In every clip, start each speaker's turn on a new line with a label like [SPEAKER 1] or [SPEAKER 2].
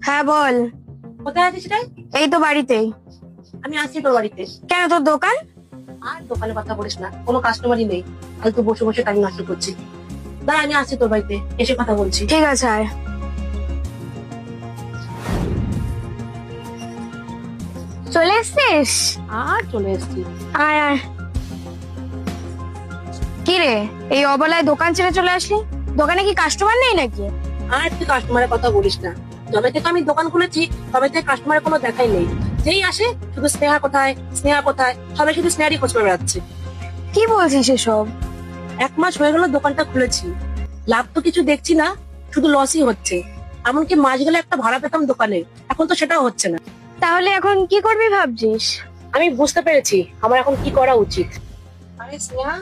[SPEAKER 1] হ্যাঁ বল।
[SPEAKER 2] কোথায় আছিস রে?
[SPEAKER 1] এই তো বাড়িতেই।
[SPEAKER 2] আমি আসছি তোর বাড়িতে।
[SPEAKER 1] কেন, তোর দোকান?
[SPEAKER 2] আর দোকানে কথা বলিস না, কোনো কাস্টমারই নেই। আর তুই বসে বসে টাইম নষ্ট করছি। দাঁড়া, আমি আসছি তোর বাড়িতে, এসে কথা বলছি।
[SPEAKER 1] ঠিক আছে আয়। চলে এসছিস?
[SPEAKER 2] আর চলে এসছি।
[SPEAKER 1] আয় আয়। কি রে, এই অবলায় দোকান ছেড়ে চলে আসলি? দোকানে কি কাস্টমার নেই নাকি?
[SPEAKER 2] আর তুই কাস্টমারের কথা বলিস না। যবে থেকে আমি দোকান খুলেছি তবে থেকে কাস্টমারের কোনো দেখাই নেই। যেই আসে শুধু স্নেহা কোথায়, স্নেহা কোথায়, সবাই শুধু স্নেহারই খোঁজ করে বেড়াচ্ছে।
[SPEAKER 1] কি বলছিস এসব?
[SPEAKER 2] 1 মাস হয়ে গেল দোকানটা খুলেছি, লাভ তো কিছু দেখছি না, শুধু লসই হচ্ছে। এমনকি মাস গেলে একটা ভাড়া পেতাম দোকানে, এখন তো সেটাও হচ্ছে না।
[SPEAKER 1] তাহলে এখন কি করবি ভাবছিস?
[SPEAKER 2] আমি বুঝতে পেরেছি আমার এখন কি করা উচিত। আরে স্নেহা।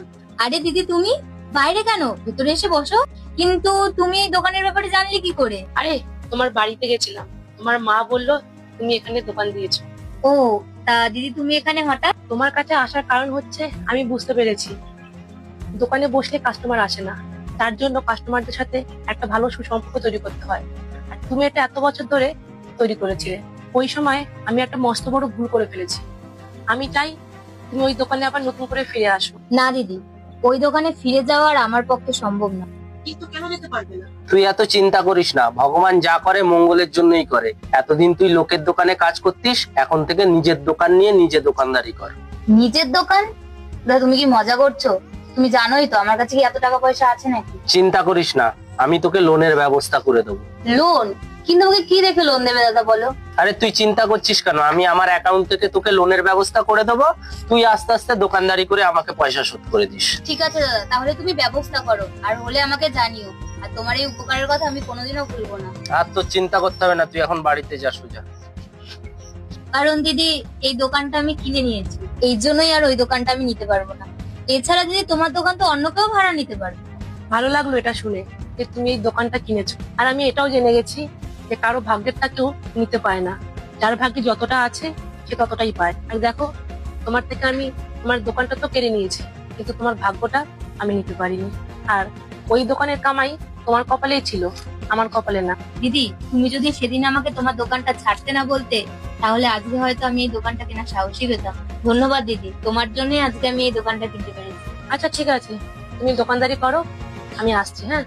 [SPEAKER 3] আরে দিদি, তুমি বাইরে কেন? ভেতরে এসে বসো। কিন্তু তুমি এই দোকানের ব্যাপারে জানলে কি করে?
[SPEAKER 2] আরে তোমার বাড়িতে গেছিলাম, তোমার মা বললো তুমি এখানে দোকান দিয়েছো।
[SPEAKER 3] ও, তা দিদি তুমি এখানে হঠাৎ?
[SPEAKER 2] তোমার কাছে আসার কারণ হচ্ছে আমি বুঝতে পেরেছি দোকানে বসলে কাস্টমার আসে না, তার জন্য কাস্টমারদের সাথে একটা ভালো সুসম্পর্ক তৈরি করতে হয়। আর তুমি এটা এত বছর ধরে তৈরি করেছিলে। ওই সময় আমি একটা মস্ত বড় ভুল করে ফেলেছি। আমি চাই তুমি ওই দোকানে আবার নতুন করে ফিরে আসো।
[SPEAKER 3] না দিদি, ওই দোকানে ফিরে যাওয়া আর আমার পক্ষে সম্ভব না।
[SPEAKER 2] কিন্তু কেন যেতে পারবে না?
[SPEAKER 4] তুই এত চিন্তা করিস না, ভগবান যা করে মঙ্গলের জন্যই করে। এতদিন তুই লোকের দোকানে কাজ করতিস, এখন থেকে নিজের দোকান নিয়ে নিজে দোকানদারি কর।
[SPEAKER 3] নিজের দোকান? দাদা, তুমি কি মজা করছো? তুমি জানোই তো আমার কাছে কি এত টাকা পয়সা আছে নাকি।
[SPEAKER 4] চিন্তা করিস না, আমি তোকে লোনের ব্যবস্থা করে দেবো।
[SPEAKER 3] লোন? কিন্তু আমাকে কি দেখে লোন দেবে দাদা, বলো?
[SPEAKER 4] আরে তুই চিন্তা করছিস কেন, আমি আমার অ্যাকাউন্ট থেকে তোকে লোনের ব্যবস্থা করে দেবো। তুই আস্তে আস্তে দোকানদারি করে আমাকে পয়সা শোধ করে দিস।
[SPEAKER 3] ঠিক আছে দাদা, তাহলে তুমি ব্যবস্থা করো, আর হলে আমাকে জানিও। আর তোমার এই উপকারের কথা আমি কোনোদিনও ভুলবো না।
[SPEAKER 4] আর তোর চিন্তা করতে হবে না, তুই এখন বাড়িতে যা সোজা।
[SPEAKER 3] কারণ দিদি, এই দোকানটা আমি কিনে নিয়েছি, এই জন্যই আর ওই দোকানটা আমি নিতে পারবো না। এছাড়া দিদি, তোমার দোকান তো অন্য কেউ ভাড়া নিতে পারবে।
[SPEAKER 2] ভালো লাগলো এটা শুনে যে তুমি এই দোকানটা কিনেছো। আর আমি এটাও জেনে গেছি যে কারো ভাগ্যের টাকেও নিতে পায় না, যার ভাগ্যে যতটা আছে সে ততটাই পায়। আর দেখো, তোমার থেকে আমি তোমার দোকানটা তো কেড়ে নিয়েছি, কিন্তু তোমার ভাগ্যটা আমি নিতে পারিনি। আর ওই দোকানের কামাই তোমার কপালেই ছিল, আমার কপালে না।
[SPEAKER 3] দিদি, তুমি যদি সেদিন আমাকে তোমার দোকানটা ছাড়তে না বলতে, তাহলে আজকে হয়তো আমি এই দোকানটা কেনার সাহসী পেতাম। ধন্যবাদ দিদি, তোমার জন্যই আজকে আমি এই দোকানটা কিনতে পেরেছি।
[SPEAKER 2] আচ্ছা ঠিক আছে, তুমি দোকানদারি করো, আমি আসছি। হ্যাঁ।